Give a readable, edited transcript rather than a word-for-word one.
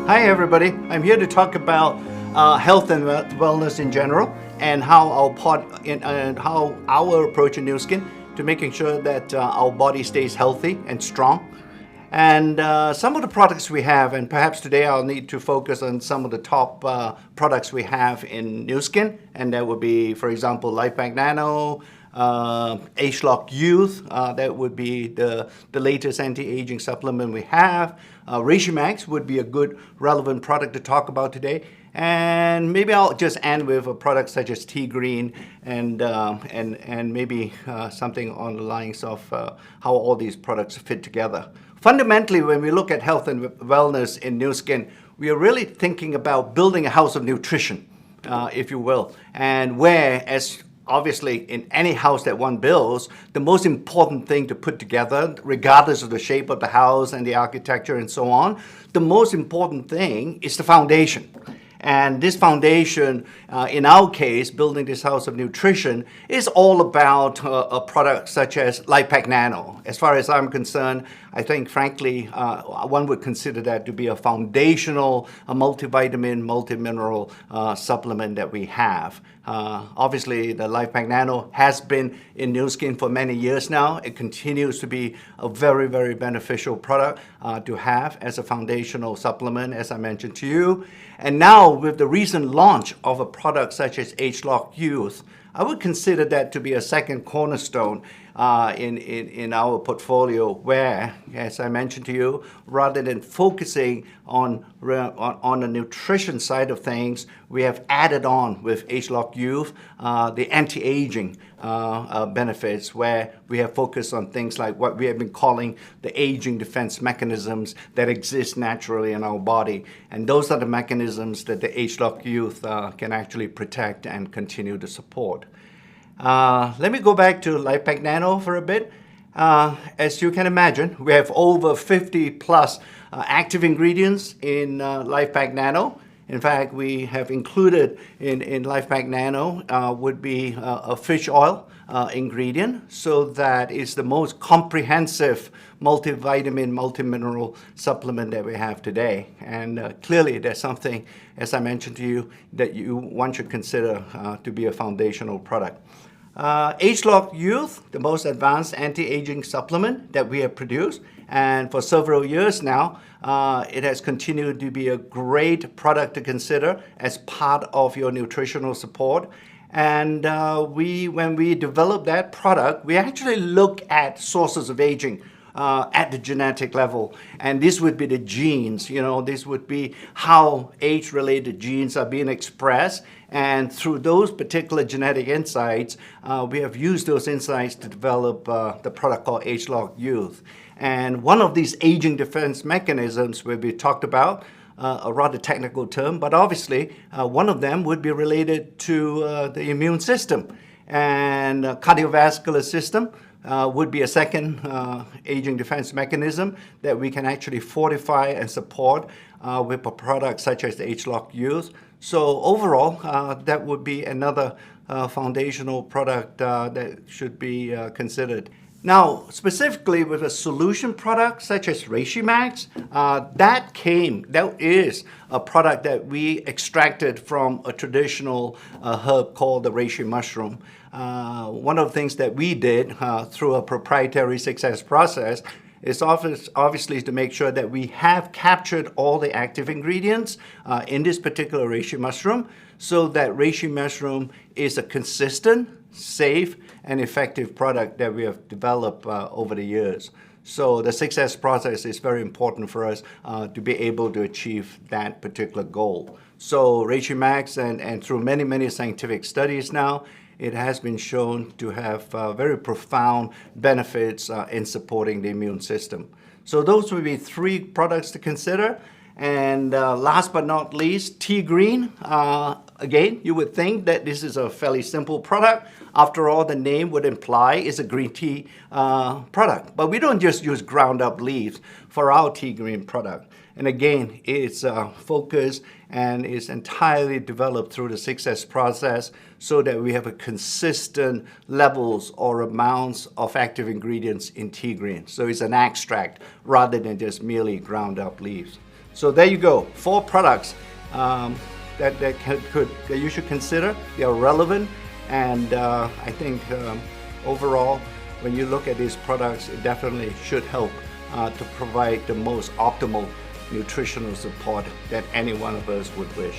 Hi everybody, I'm here to talk about health and wellness in general and how how our approach in New Skin to making sure that our body stays healthy and strong. And some of the products we have, and perhaps today I'll need to focus on some of the top products we have in New Skin, and that would be, for example, lifePak Nano, ageLOC Youth, that would be the latest anti-aging supplement we have. reishiMax would be a good relevant product to talk about today. And maybe I'll just end with a product such as tegreen and maybe something on the lines of how all these products fit together. Fundamentally, when we look at health and wellness in New Skin, we are really thinking about building a house of nutrition, if you will, and where, as obviously in any house that one builds, the most important thing to put together, regardless of the shape of the house and the architecture and so on, the most important thing is the foundation. And this foundation, in our case, building this house of nutrition, is all about a product such as lifePak Nano. As far as I'm concerned, I think, frankly, one would consider that to be a foundational, a multivitamin, multimineral supplement that we have. Obviously, the lifePak Nano has been in New Skin for many years now. It continues to be a very, very beneficial product to have as a foundational supplement, as I mentioned to you. And now, with the recent launch of a product such as ageLOC Youth, I would consider that to be a second cornerstone in our portfolio where, as I mentioned to you, rather than focusing on the nutrition side of things, we have added on with ageLOC Youth the anti-aging benefits, where we have focused on things like what we have been calling the aging defense mechanisms that exist naturally in our body. And those are the mechanisms that the ageLOC Youth can actually protect and continue to support. Let me go back to lifePak Nano for a bit. As you can imagine, we have over 50 plus active ingredients in lifePak Nano. In fact, we have included in lifePak Nano would be a fish oil ingredient, so that is the most comprehensive multivitamin, multimineral supplement that we have today. And clearly there's something, as I mentioned to you, that one should consider to be a foundational product. ageLOC Youth, the most advanced anti-aging supplement that we have produced, and for several years now, it has continued to be a great product to consider as part of your nutritional support. And when we develop that product, we actually look at sources of aging at the genetic level. And this would be the genes, this would be how age-related genes are being expressed. And through those particular genetic insights, we have used those insights to develop the product called ageLOC Youth. And one of these aging defense mechanisms will be talked about, a rather technical term, but obviously one of them would be related to the immune system. And cardiovascular system would be a second aging defense mechanism that we can actually fortify and support with a product such as the ageLOC Youth. So overall, that would be another foundational product that should be considered. Now, specifically with a solution product such as reishiMax, that is a product that we extracted from a traditional herb called the reishi mushroom. One of the things that we did through a proprietary success process is obviously to make sure that we have captured all the active ingredients in this particular reishi mushroom, so that reishi mushroom is a consistent, safe, and effective product that we have developed over the years. So the success process is very important for us to be able to achieve that particular goal. So reishiMax, and through many, many scientific studies now, it has been shown to have very profound benefits in supporting the immune system. So those would be three products to consider. And last but not least, tegreen. Again, you would think that this is a fairly simple product. After all, the name would imply it's a green tea product. But we don't just use ground up leaves for our tegreen product. And again, it's focused and is entirely developed through the success process so that we have a consistent levels or amounts of active ingredients in tegreen. So it's an extract rather than just merely ground up leaves. So there you go, 4 products that you should consider. They are relevant, and I think overall, when you look at these products, it definitely should help to provide the most optimal nutritional support that any one of us would wish.